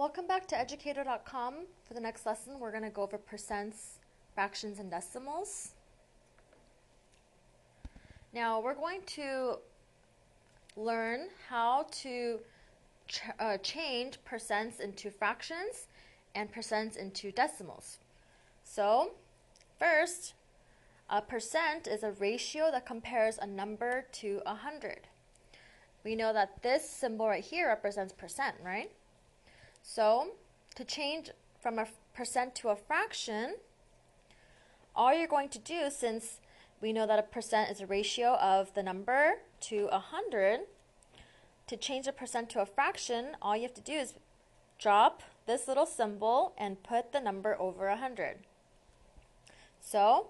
Welcome back to educator.com. For the next lesson, we're going to go over percents, fractions, and decimals. Now, we're going to learn how to change percents into fractions and percents into decimals. So, first, a percent is a ratio that compares a number to 100. We know that this symbol right here represents percent, right? So, to change from a percent to a fraction, all you're going to do, since we know that a percent is a ratio of the number to 100, to change a percent to a fraction, all you have to do is drop this little symbol and put the number over 100. So,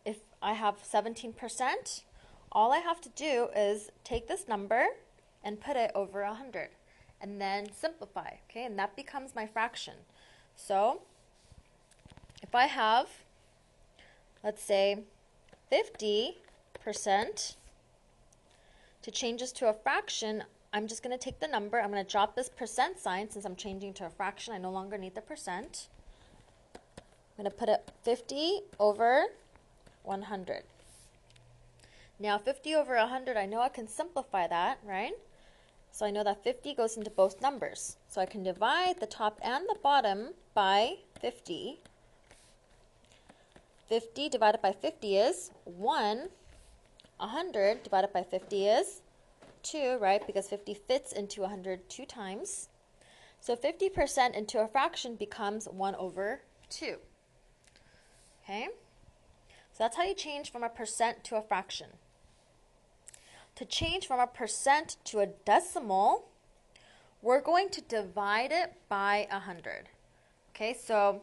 if I have 17%, all I have to do is take this number and put it over 100. And then simplify, okay? And that becomes my fraction. So, if I have, let's say, 50%, to change this to a fraction, I'm just going to take the number, I'm going to drop this percent sign since I'm changing to a fraction. I no longer need the percent. I'm going to put it 50 over 100. Now, 50 over 100, I know I can simplify that, right? So I know that 50 goes into both numbers. So I can divide the top and the bottom by 50. 50 divided by 50 is 1. 100 divided by 50 is 2, right? Because 50 fits into 100 two times. So 50% into a fraction becomes 1 over 2. Okay? So that's how you change from a percent to a fraction. To change from a percent to a decimal, we're going to divide it by 100. Okay, so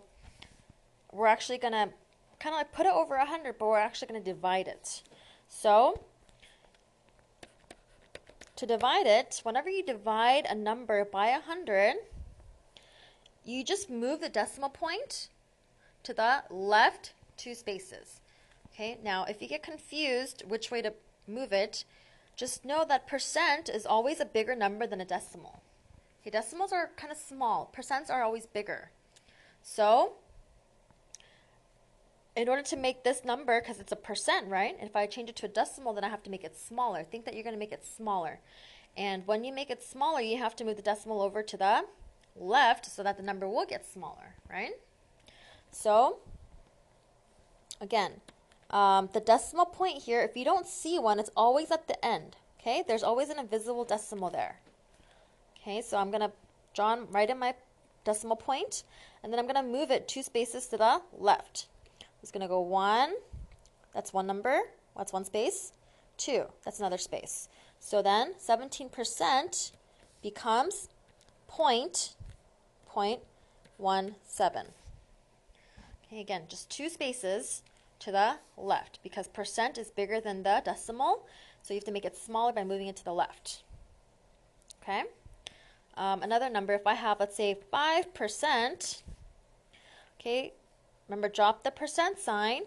we're actually going to kind of like put it over 100, but we're actually going to divide it. So, to divide it, whenever you divide a number by 100, you just move the decimal point to the left 2 spaces. Okay, now if you get confused which way to move it, just know that percent is always a bigger number than a decimal. Okay, decimals are kind of small. Percents are always bigger. So, in order to make this number, because it's a percent, right? And if I change it to a decimal, then I have to make it smaller. Think that you're going to make it smaller. And when you make it smaller, you have to move the decimal over to the left so that the number will get smaller, right? So, again, the decimal point here, if you don't see one, it's always at the end. Okay, there's always an invisible decimal there. Okay, so I'm going to draw right in my decimal point, and then I'm going to move it 2 spaces to the left. It's going to go 1, that's one number, that's one space, 2, that's another space. So then 17% becomes 0.17. Okay, again, just 2 spaces to the left because percent is bigger than the decimal, so you have to make it smaller by moving it to the left. Okay, another number, if I have, let's say, 5%, okay, remember, drop the percent sign,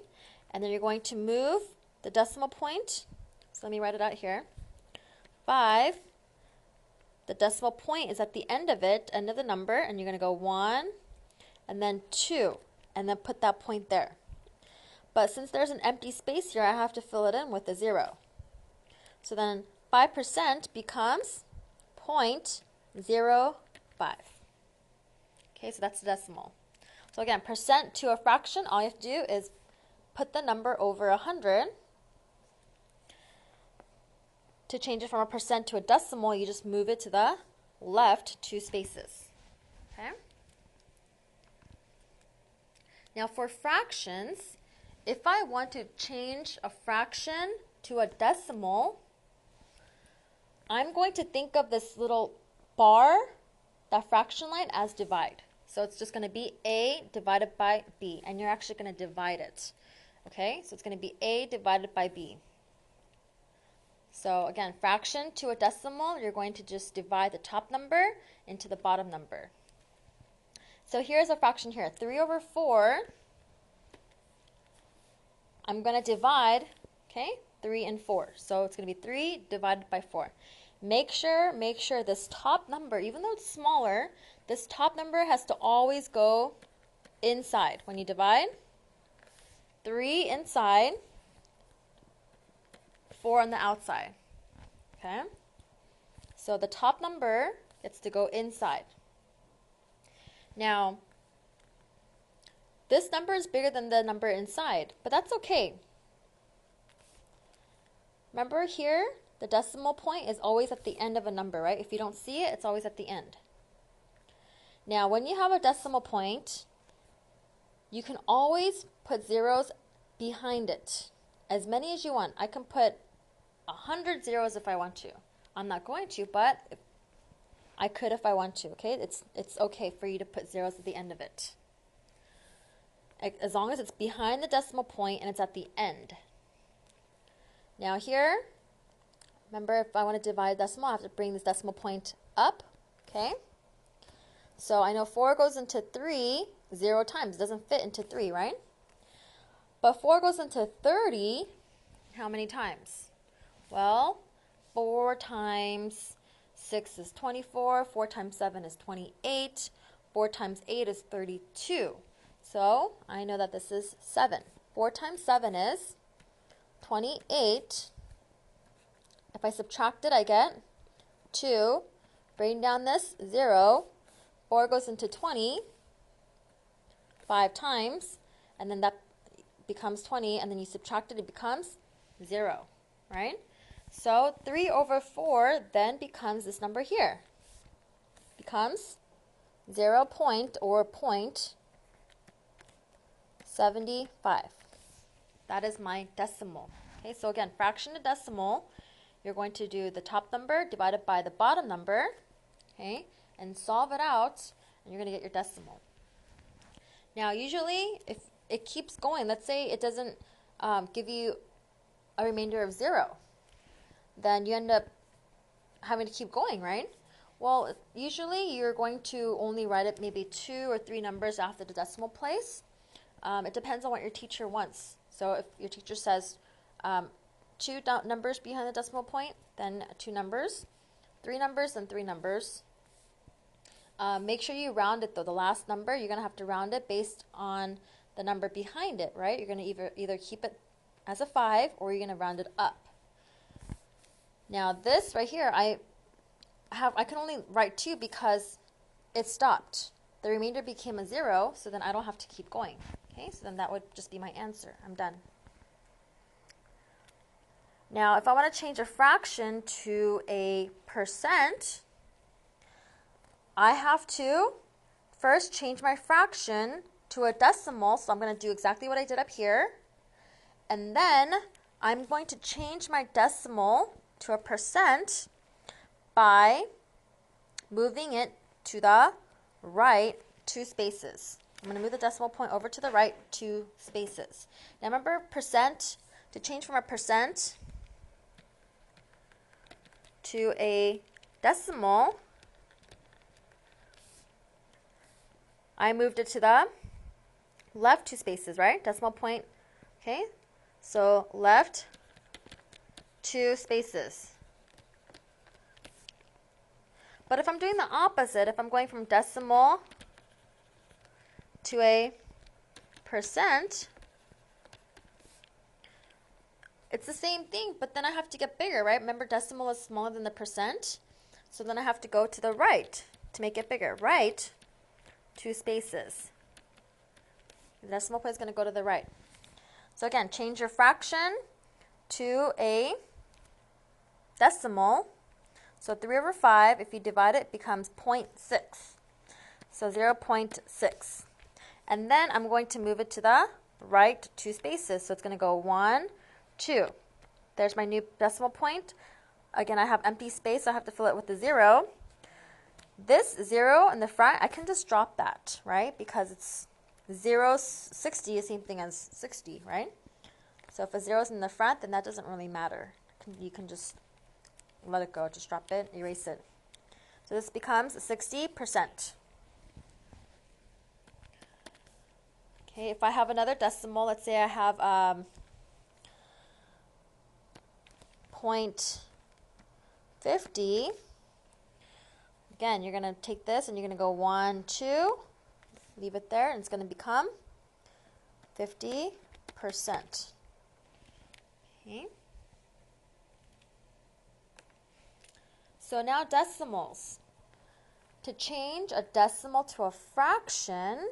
and then you're going to move the decimal point. So let me write it out here. 5, the decimal point is at the end of it, end of the number, and you're going to go 1, and then 2, and then put that point there. But since there's an empty space here, I have to fill it in with a 0. So then 5% becomes 0.05. Okay, so that's the decimal. So again, percent to a fraction, all you have to do is put the number over 100. To change it from a percent to a decimal, you just move it to the left 2 spaces. Okay? Now for fractions, if I want to change a fraction to a decimal, I'm going to think of this little bar, that fraction line, as divide. So it's just going to be A divided by B, and you're actually going to divide it. Okay, so it's going to be A divided by B. So again, fraction to a decimal, you're going to just divide the top number into the bottom number. So here's a fraction here, 3 over 4. I'm going to divide, okay, 3 and 4. So it's going to be 3 divided by 4. Make sure this top number, even though it's smaller, this top number has to always go inside. When you divide, 3 inside, 4 on the outside. Okay? So the top number gets to go inside. Now, this number is bigger than the number inside, but that's okay. Remember here, the decimal point is always at the end of a number, right? If you don't see it, it's always at the end. Now, when you have a decimal point, you can always put zeros behind it, as many as you want. I can put 100 zeros if I want to. I'm not going to, but I could if I want to, okay? It's okay for you to put zeros at the end of it, as long as it's behind the decimal point and it's at the end. Now here, remember, if I want to divide a decimal, I have to bring this decimal point up, okay? So I know 4 goes into 3 0 times. It doesn't fit into 3, right? But 4 goes into 30 how many times? Well, 4 times 6 is 24. 4 times 7 is 28. 4 times 8 is 32. So I know that this is 7. 4 times 7 is 28. If I subtract it, I get 2. Bring down this 0. 4 goes into 20 5 times, and then that becomes 20, and then you subtract it, it becomes 0, right? So 3 over 4 then becomes this number here. Becomes 0 point or 0.75. That is my decimal. Okay, so again, fraction to decimal, you're going to do the top number divided by the bottom number, okay, and solve it out, and you're going to get your decimal. Now, usually, if it keeps going, let's say it doesn't give you a remainder of 0, then you end up having to keep going, right? Well, usually you're going to only write it maybe 2 or 3 numbers after the decimal place. It depends on what your teacher wants. So if your teacher says 2 numbers behind the decimal point, then 2 numbers. 3 numbers, then 3 numbers. Make sure you round it, though. The last number, you're going to have to round it based on the number behind it, right? You're going to either keep it as a 5 or you're going to round it up. Now, this right here, I can only write 2 because it stopped. The remainder became a 0, so then I don't have to keep going. Okay, so then that would just be my answer. I'm done. Now, if I want to change a fraction to a percent, I have to first change my fraction to a decimal, so I'm going to do exactly what I did up here. And then I'm going to change my decimal to a percent by moving it to the right 2 spaces. I'm going to move the decimal point over to the right 2 spaces. Now remember, percent, to change from a percent to a decimal, I moved it to the left 2 spaces, right? Decimal point, okay? So left 2 spaces. But if I'm doing the opposite, if I'm going from decimal to a percent, it's the same thing, but then I have to get bigger, right? Remember, decimal is smaller than the percent, so then I have to go to the right to make it bigger. Right 2 spaces. The decimal point is going to go to the right. So again, change your fraction to a decimal. So 3 over 5, if you divide it, becomes 0.6. So 0.6. And then I'm going to move it to the right 2 spaces. So it's going to go 1, 2. There's my new decimal point. Again, I have empty space, so I have to fill it with a 0. This 0 in the front, I can just drop that, right? Because it's 0, 60 is the same thing as 60, right? So if a 0 is in the front, then that doesn't really matter. You can just let it go. Just drop it, erase it. So this becomes 60%. Okay, if I have another decimal, let's say I have 0.50, Again, you're going to take this and you're going to go 1, 2, leave it there, and it's going to become 50%. Okay. So now decimals. To change a decimal to a fraction,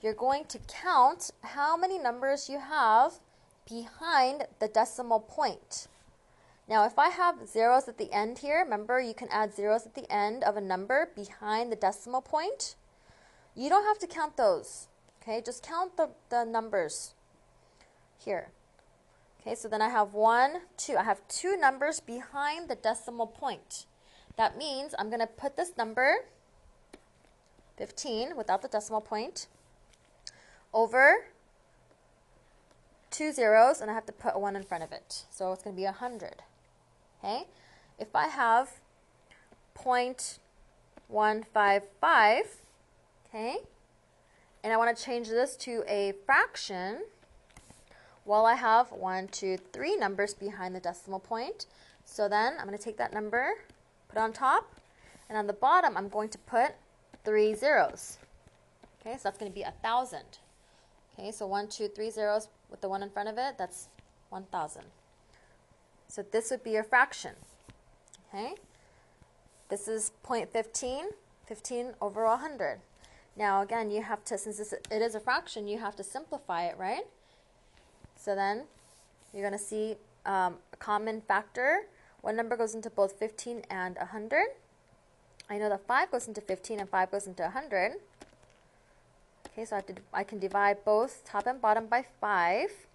you're going to count how many numbers you have behind the decimal point. Now, if I have zeros at the end here, remember you can add zeros at the end of a number behind the decimal point. You don't have to count those, okay? Just count the numbers here. Okay, so then I have 1, 2. I have 2 numbers behind the decimal point. That means I'm going to put this number, 15, without the decimal point, over 2 zeros, and I have to put a 1 in front of it. So it's going to be 100. Okay? If I have 0.155, okay, and I want to change this to a fraction, well, I have 1, 2, 3 numbers behind the decimal point. So then I'm going to take that number, put it on top, and on the bottom I'm going to put 3 zeros. Okay, so that's going to be 1,000. Okay, so 1, 2, 3 zeros with the 1 in front of it, that's 1,000. So this would be your fraction. Okay, this is 0.15, 15 over 100. Now again, you have to, since it is a fraction, you have to simplify it, right? So then you're going to see a common factor. What number goes into both 15 and 100? I know that 5 goes into 15 and 5 goes into 100. Okay, so I can divide both top and bottom by 5.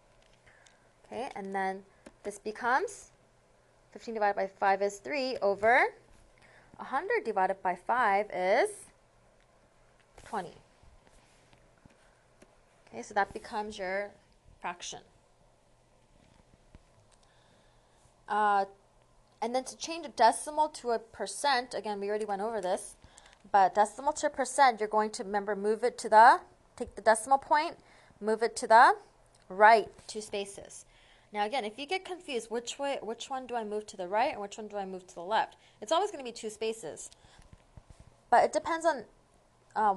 Okay, and then this becomes 15 divided by 5 is 3 over 100 divided by 5 is 20. Okay, so that becomes your fraction. And then to change a decimal to a percent, again, we already went over this, but decimal to a percent, you're going to, remember, take the decimal point, move it to the right 2 spaces. Now again, if you get confused, which one do I move to the right and which one do I move to the left? It's always going to be 2 spaces. But it depends on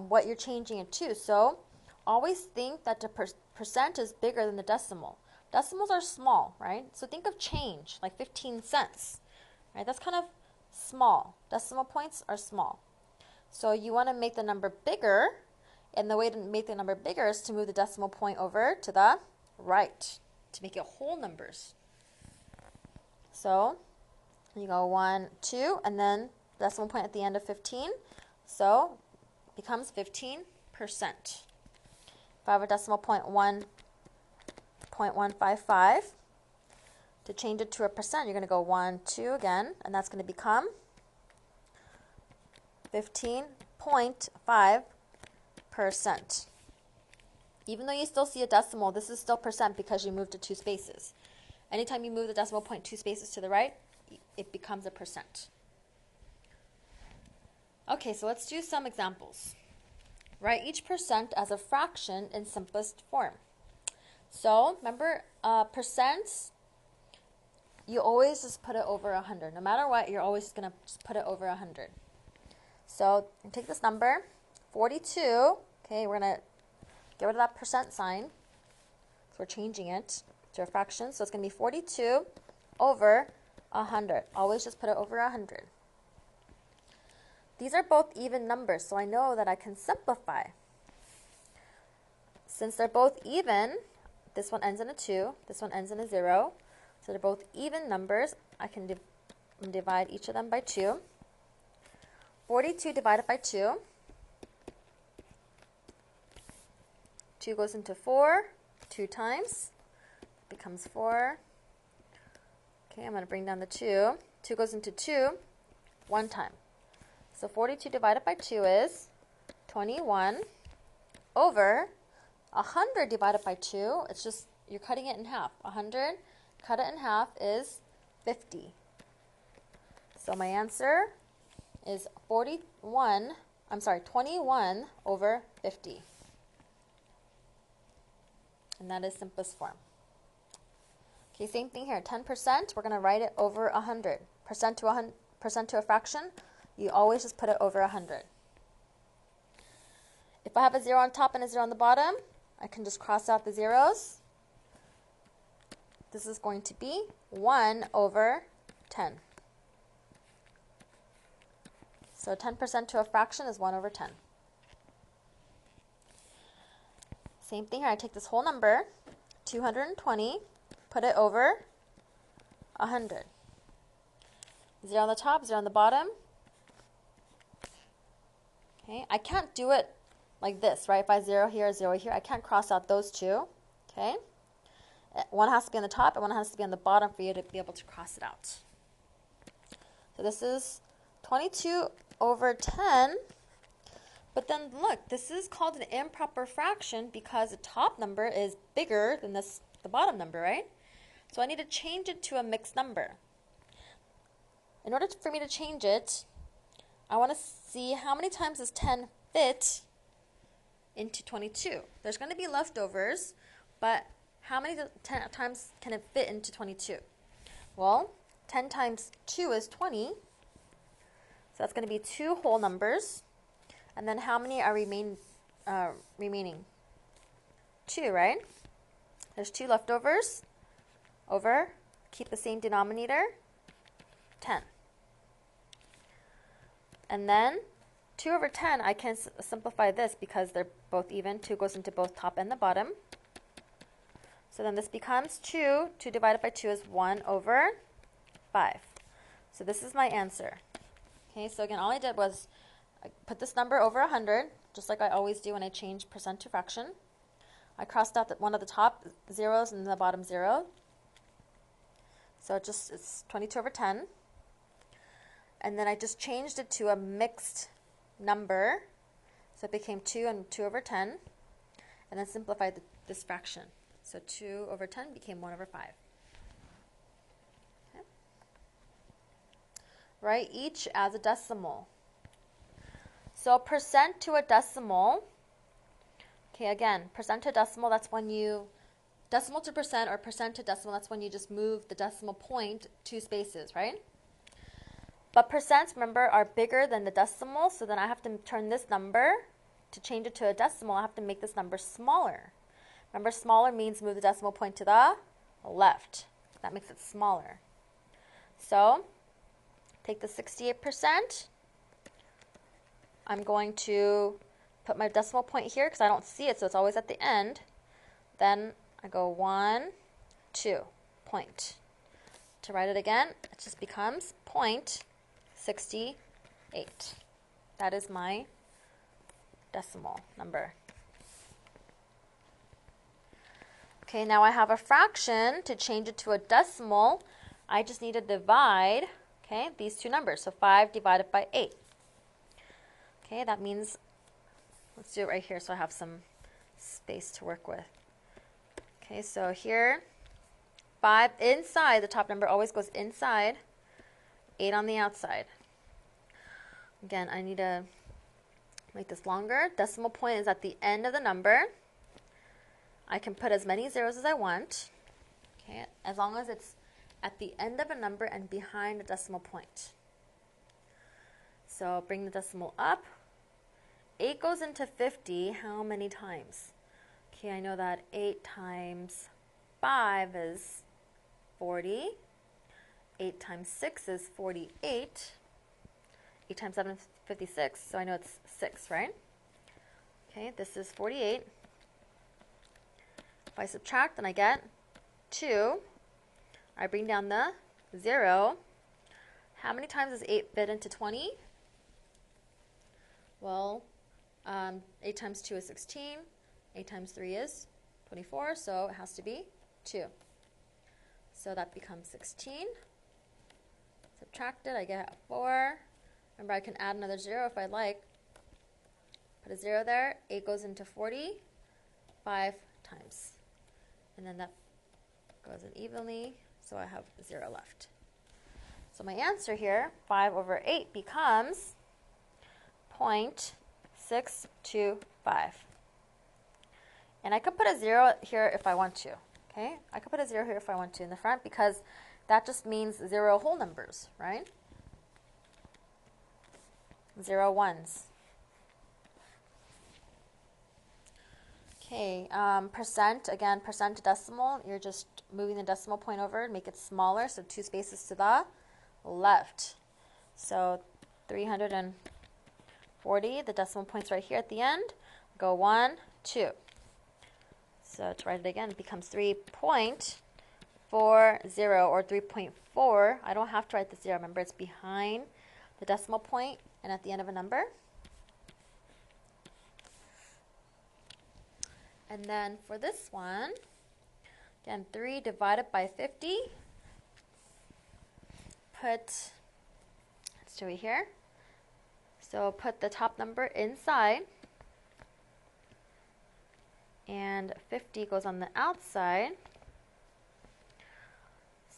what you're changing it to. So always think that the percent is bigger than the decimal. Decimals are small, right? So think of change, like 15 cents. Right? That's kind of small. Decimal points are small. So you want to make the number bigger, and the way to make the number bigger is to move the decimal point over to the right to make it whole numbers. So you go 1, 2, and then decimal point at the end of 15. So it becomes 15%. If I have a decimal point 1.155, to change it to a percent, you're going to go 1, 2 again, and that's going to become 15.5%. Even though you still see a decimal, this is still percent because you moved to 2 spaces. Anytime you move the decimal point 2 spaces to the right, it becomes a percent. Okay, so let's do some examples. Write each percent as a fraction in simplest form. So remember, percents, you always just put it over 100. No matter what, you're always going to just put it over 100. So take this number, 42. Okay, we're going to get rid of that percent sign. So we're changing it to a fraction. So it's going to be 42 over 100. Always just put it over 100. These are both even numbers, so I know that I can simplify. Since they're both even, this one ends in a 2, this one ends in a 0. So they're both even numbers. I can divide each of them by 2. 42 divided by 2. 2 goes into 4 2 times. Becomes 4. Okay, I'm going to bring down the 2. 2 goes into 2 1 time. So 42 divided by 2 is 21 over 100 divided by 2. It's just, you're cutting it in half. 100, cut it in half is 50. So my answer is 21 over 50. And that is simplest form. Okay, same thing here. 10%, we're going to write it over 100. Percent to a fraction, you always just put it over 100. If I have a 0 on top and a 0 on the bottom, I can just cross out the zeros. This is going to be 1 over 10. So 10% to a fraction is 1 over 10. Same thing here. I take this whole number, 220, put it over 100. 0 on the top, 0 on the bottom. Okay, I can't do it like this, right? If I 0 here, 0 here, I can't cross out those two. Okay? One has to be on the top and one has to be on the bottom for you to be able to cross it out. So this is 22 over 10. But then look, this is called an improper fraction because the top number is bigger than the bottom number, right? So I need to change it to a mixed number. In order for me to change it, I want to see how many times does 10 fit into 22. There's going to be leftovers, but how many times can it fit into 22? Well, 10 times 2 is 20. So that's going to be 2 whole numbers. And then how many are remaining? 2, right? There's 2 leftovers. Over, keep the same denominator, 10. And then 2 over 10, I can simplify this because they're both even. 2 goes into both top and the bottom. So then this becomes 2. 2 divided by 2 is 1 over 5. So this is my answer. Okay, so again, all I did was I put this number over 100, just like I always do when I change percent to fraction. I crossed out one of the top zeros and the bottom 0. So it's 22 over 10. And then I just changed it to a mixed number. So it became 2 and 2 over 10. And then simplified this fraction. So 2 over 10 became 1 over 5. Okay. Write each as a decimal. So percent to a decimal. Okay, again, percent to decimal, that's when you, decimal to percent or percent to decimal, that's when you just move the decimal point 2 spaces, right? But percents, remember, are bigger than the decimal, so then I have to turn this number, to change it to a decimal, I have to make this number smaller. Remember, smaller means move the decimal point to the left. That makes it smaller. So, take the 68%. I'm going to put my decimal point here because I don't see it, so it's always at the end. Then I go 1, 2, point. To write it again, it just becomes 0.68. That is my decimal number. Okay, now I have a fraction. To change it to a decimal, I just need to divide, okay, these two numbers. So 5 divided by 8. Okay, that means, let's do it right here so I have some space to work with. Okay, so here, 5 inside, the top number always goes inside, 8 on the outside. Again, I need to make this longer. Decimal point is at the end of the number. I can put as many zeros as I want, okay, as long as it's at the end of a number and behind a decimal point. So bring the decimal up. 8 goes into 50 how many times? Okay, I know that 8 times 5 is 40. 8 times 6 is 48. 8 times 7 is 56, so I know it's 6, right? Okay, this is 48. If I subtract, then I get 2. I bring down the 0. How many times does 8 fit into 20? Well, 8 times 2 is 16. 8 times 3 is 24, so it has to be 2. So that becomes 16. Subtract it, I get 4. Remember, I can add another 0 if I like. Put a 0 there. 8 goes into 40 5 times. And then that goes in evenly, so I have 0 left. So my answer here, 5 over 8, becomes 0.625. And I could put a 0 here if I want to. Okay, I could put a 0 here if I want to in the front because that just means 0 whole numbers, right? 0 ones. Okay, percent, again, percent to decimal, you're just moving the decimal point over, make it smaller, so 2 spaces to the left. So 340, the decimal point's right here at the end, go 1, 2. So to write it again, it becomes 3.40 or 3.4. I don't have to write the 0, remember it's behind the decimal point and at the end of a number. And then for this one, again, 3 divided by 50. Let's do it here. So put the top number inside. And 50 goes on the outside.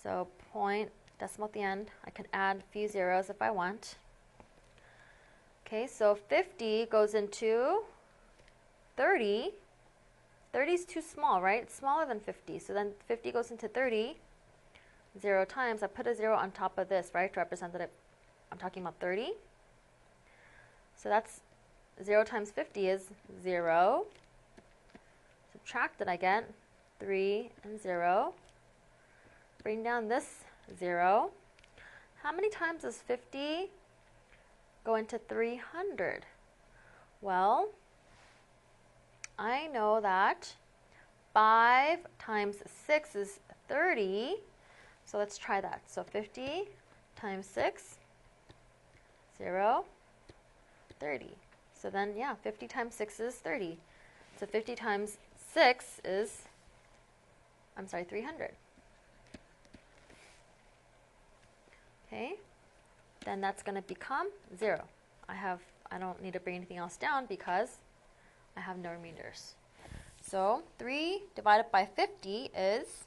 So point, decimal at the end. I can add a few zeros if I want. Okay, so 50 goes into 30. 30 is too small, right? It's smaller than 50. So then 50 goes into 30. 0 times, I put a 0 on top of this, right, to represent that I'm talking about 30. So that's 0 times 50 is 0. Subtract it, I get 3 and 0. Bring down this 0. How many times does 50 go into 300? Well, I know that 5 times 6 is 30. So let's try that. So 50 times 6, 0, 30. So then, yeah, 50 times 6 is 30. So 50 times 6 is, 300. Okay, then that's going to become 0. I don't need to bring anything else down because I have no remainders. So 3 divided by 50 is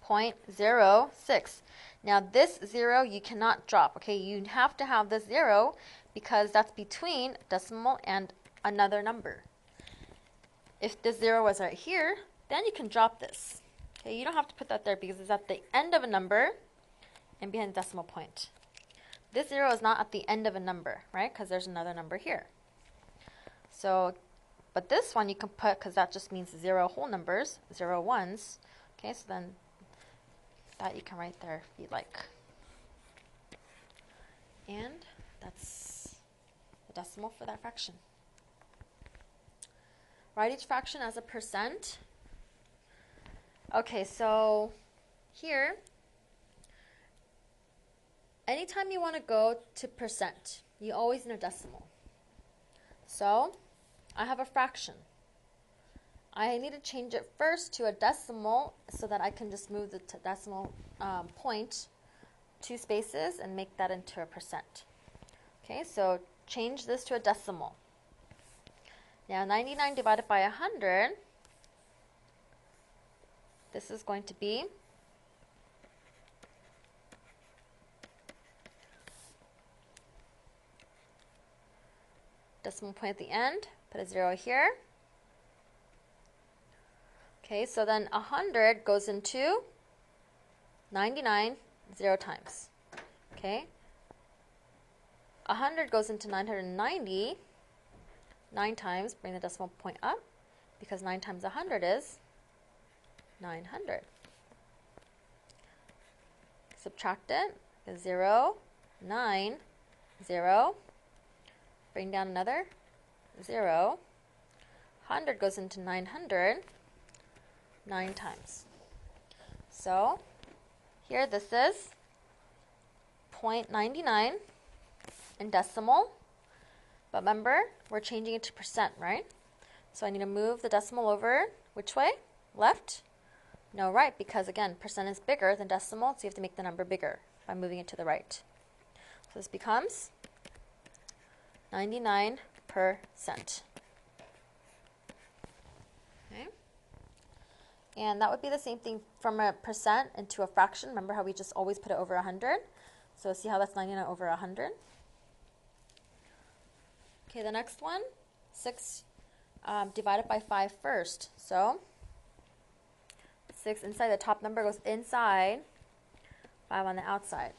0.06. Now this 0 you cannot drop, okay? You have to have this 0 because that's between decimal and another number. If this 0 was right here, then you can drop this. Okay, you don't have to put that there because it's at the end of a number and behind the decimal point. This 0 is not at the end of a number, right? Because there's another number here. So, but this one you can put, because that just means 0 whole numbers, 0 ones. Okay, so then that you can write there if you'd like. And that's the decimal for that fraction. Write each fraction as a percent. Okay, so here, anytime you want to go to percent, you always need a decimal. So I have a fraction. I need to change it first to a decimal so that I can just move the decimal point 2 spaces and make that into a percent. Okay, so change this to a decimal. Now 99 divided by 100, this is going to be decimal point at the end, put a 0 here. Okay, so then 100 goes into 99 0 times. Okay, 100 goes into 990 9 times, bring the decimal point up, because 9 times 100 is 900. Subtract it, 0, 9, 0. Bring down another 0. 100 goes into 900 9 times. So here this is 0.99 in decimal. But remember, we're changing it to percent, right? So I need to move the decimal over. Which way? Left? No, right, because again, percent is bigger than decimal, so you have to make the number bigger by moving it to the right. So this becomes 99%. Okay. And that would be the same thing from a percent into a fraction. Remember how we just always put it over 100? So see how that's 99 over 100? Okay, the next one, 6 divided by 5 first. So 6 inside, the top number goes inside, 5 on the outside.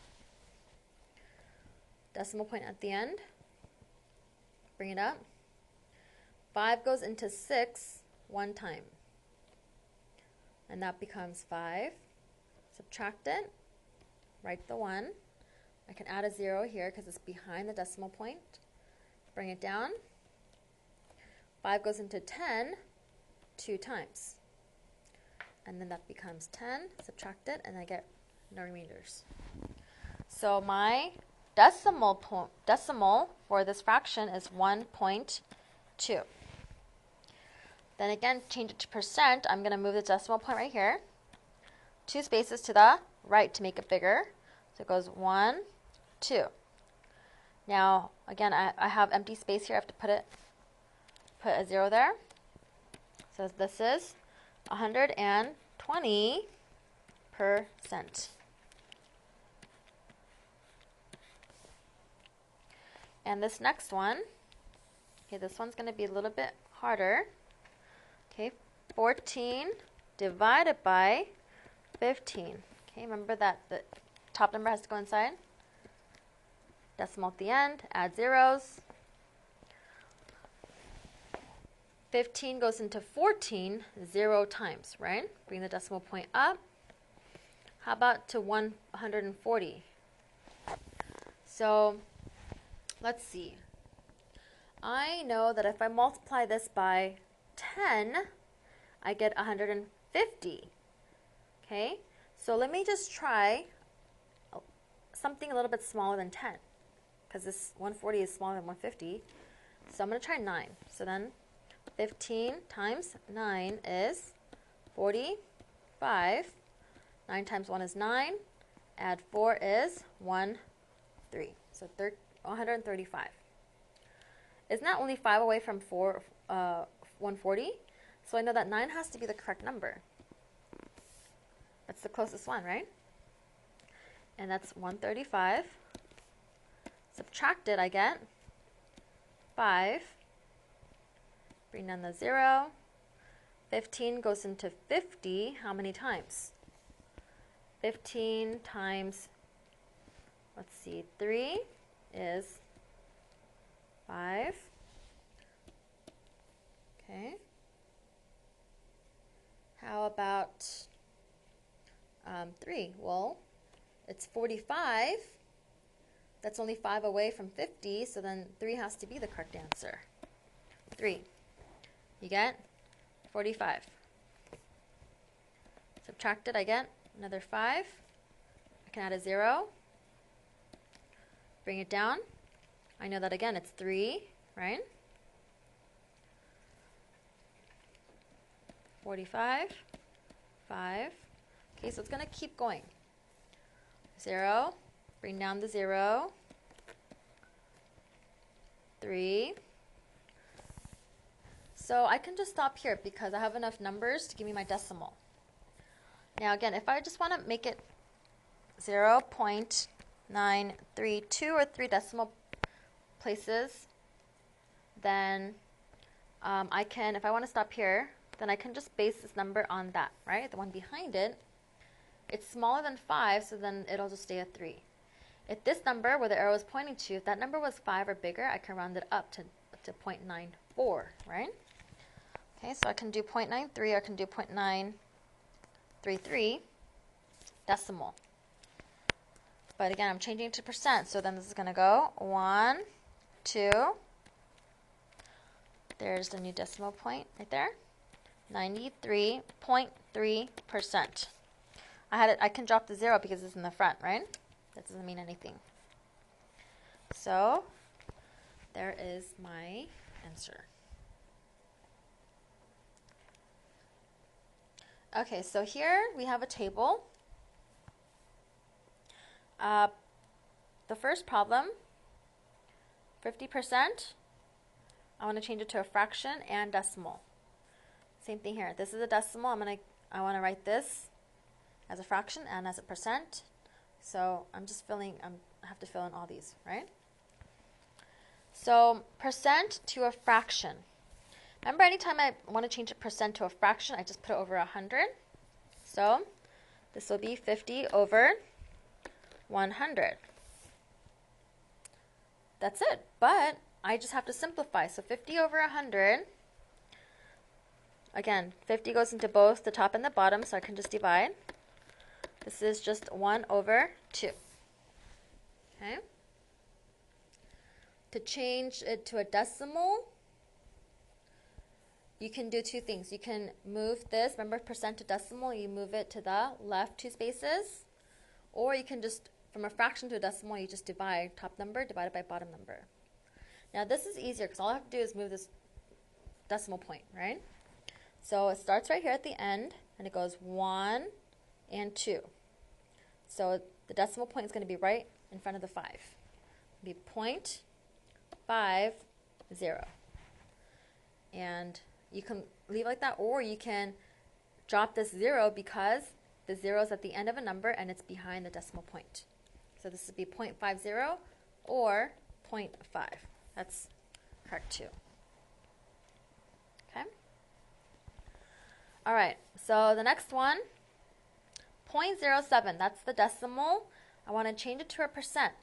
Decimal point at the end, bring it up. 5 goes into 6 one time. And that becomes 5. Subtract it. Write the 1. I can add a 0 here because it's behind the decimal point. Bring it down. 5 goes into 10 2 times. And then that becomes 10. Subtract it, and I get no remainders. So my decimal for this fraction is 1.2. Then again, change it to percent. I'm going to move the decimal point right here. 2 spaces to the right to make it bigger. So it goes 1, 2. Now, again, I have empty space here. I have to put a 0 there. So this is 120%. And this next one, okay, this one's going to be a little bit harder. Okay, 14 divided by 15. Okay, remember that the top number has to go inside. Decimal at the end, add zeros. 15 goes into 14 0 times, right? Bring the decimal point up. How about to 140? So let's see. I know that if I multiply this by 10, I get 150. Okay, so let me just try something a little bit smaller than 10, because this 140 is smaller than 150. So I'm going to try 9. So then 15 times 9 is 45. 9 times 1 is 9. Add 4 is 3. So 135. Isn't that only 5 away from 140? So I know that 9 has to be the correct number. That's the closest one, right? And that's 135. Subtracted, I get 5. Bring down the 0. 15 goes into 50. How many times? 15 times, let's see, 3 is 5. Okay. How about 3? Well, it's 45. That's only 5 away from 50, so then 3 has to be the correct answer. 3. You get 45. Subtracted, I get another 5. I can add a 0. Bring it down. I know that again, it's 3, right? 45, 5. Okay, so it's going to keep going. 0. Bring down the 0. 3. So I can just stop here because I have enough numbers to give me my decimal. Now again, if I just want to make it 0.932 or 3 decimal places, then I can, if I want to stop here, then I can just base this number on that, right? The one behind it. It's smaller than 5, so then it'll just stay at 3. If this number, where the arrow is pointing to, if that number was 5 or bigger, I can round it up to 0.94, right? Okay, so I can do 0.93 or I can do 0.933 decimal. But again, I'm changing it to percent, so then this is going to go 1, 2. There's the new decimal point right there. 93.3%. I can drop the 0 because it's in the front, right? That doesn't mean anything. So there is my answer. Okay, so here we have a table. The first problem, 50%. I want to change it to a fraction and decimal. Same thing here. This is a decimal. I want to write this as a fraction and as a percent. So I have to fill in all these, right? So percent to a fraction. Remember, anytime I want to change a percent to a fraction, I just put it over 100. So this will be 50 over 100. That's it. But I just have to simplify. So 50 over 100. Again, 50 goes into both the top and the bottom, so I can just divide. This is just 1 over 2. Okay? To change it to a decimal, you can do two things. You can move this, remember percent to decimal, you move it to the left 2 spaces. Or you can just, from a fraction to a decimal, you just divide top number divided by bottom number. Now this is easier because all I have to do is move this decimal point, right? So it starts right here at the end, and it goes 1 and 2. So the decimal point is going to be right in front of the 5. It'll be 0.50. And you can leave it like that, or you can drop this 0 because the 0 is at the end of a number and it's behind the decimal point. So this would be 0.50 or 0.5. That's correct too. Okay? All right, so the next one, 0.07, that's the decimal. I want to change it to a percent.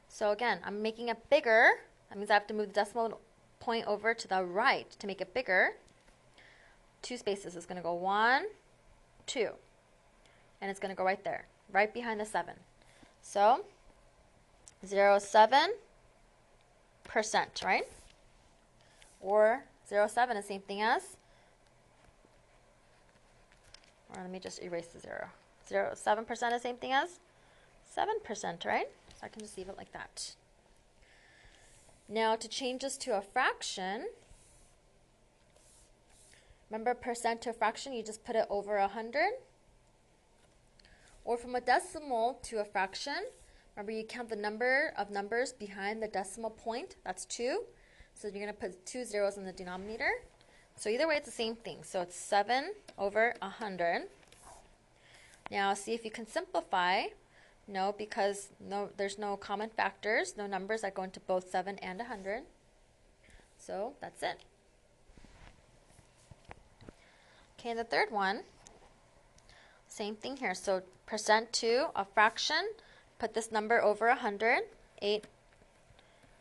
So again, I'm making it bigger. That means I have to move the decimal point over to the right to make it bigger. 2 spaces is going to go 1, 2. And it's going to go right there, right behind the 7. So 0.7%, right? Or 0.7 is the same thing as, or let me just erase the 0. 0.7% is the same thing as 7%, right? So I can just leave it like that. Now to change this to a fraction, remember percent to a fraction, you just put it over 100. Or from a decimal to a fraction, remember you count the number of numbers behind the decimal point, that's 2. So you're going to put 2 zeros in the denominator. So either way it's the same thing. So it's 7 over 100. Now see if you can simplify. No, because there's no common factors, no numbers that go into both 7 and 100. So that's it. Okay, and the third one, same thing here. So percent to a fraction, put this number over 100, 8,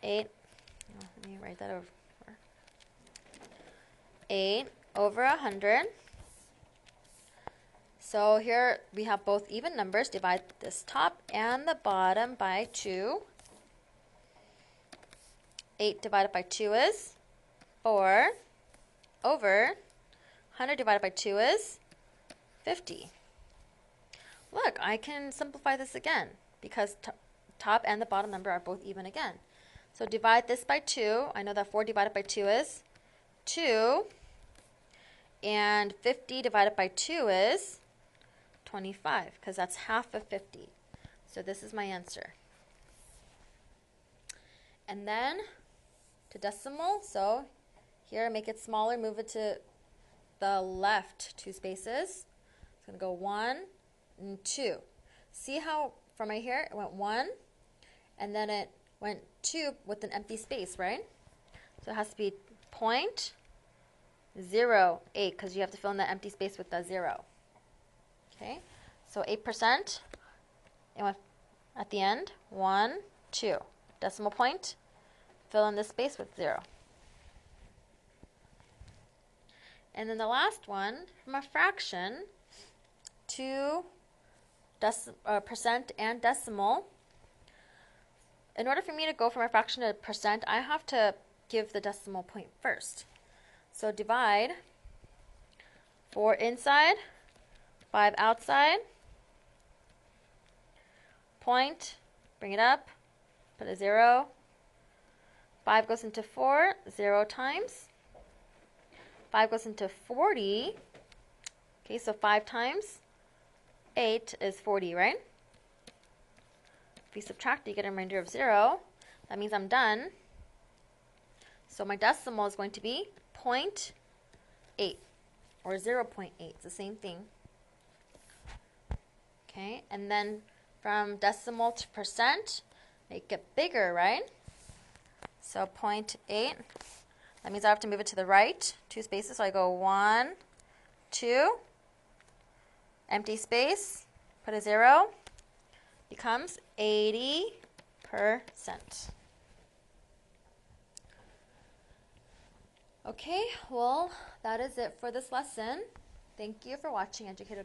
let me write that over. 8 over 100. So here we have both even numbers. Divide this top and the bottom by 2. 8 divided by 2 is 4 over 100 divided by 2 is 50. Look, I can simplify this again because top and the bottom number are both even again. So divide this by 2. I know that 4 divided by 2 is 2. And 50 divided by 2 is 25, because that's half of 50. So this is my answer. And then to decimal, so here make it smaller, move it to the left 2 spaces. It's going to go 1 and 2. See how from right here it went 1 and then it went 2 with an empty space, right? So it has to be 0.08 because you have to fill in the empty space with the 0. Okay, so 8%, it went at the end, 1, 2. Decimal point, fill in this space with 0. And then the last one, from a fraction to percent and decimal. In order for me to go from a fraction to a percent, I have to give the decimal point first. So divide 4 inside, 5 outside, point, bring it up, put a 0. 5 goes into 4, 0 times. 5 goes into 40. Okay, so 5 times 8 is 40, right? If you subtract, you get a remainder of 0. That means I'm done. So my decimal is going to be 0.8 or 0.8. It's the same thing. Okay, and then from decimal to percent, make it bigger, right? So 0.8. That means I have to move it to the right 2 spaces. So I go 1, 2, empty space, put a 0, becomes 80%. Okay, well, that is it for this lesson. Thank you for watching Educator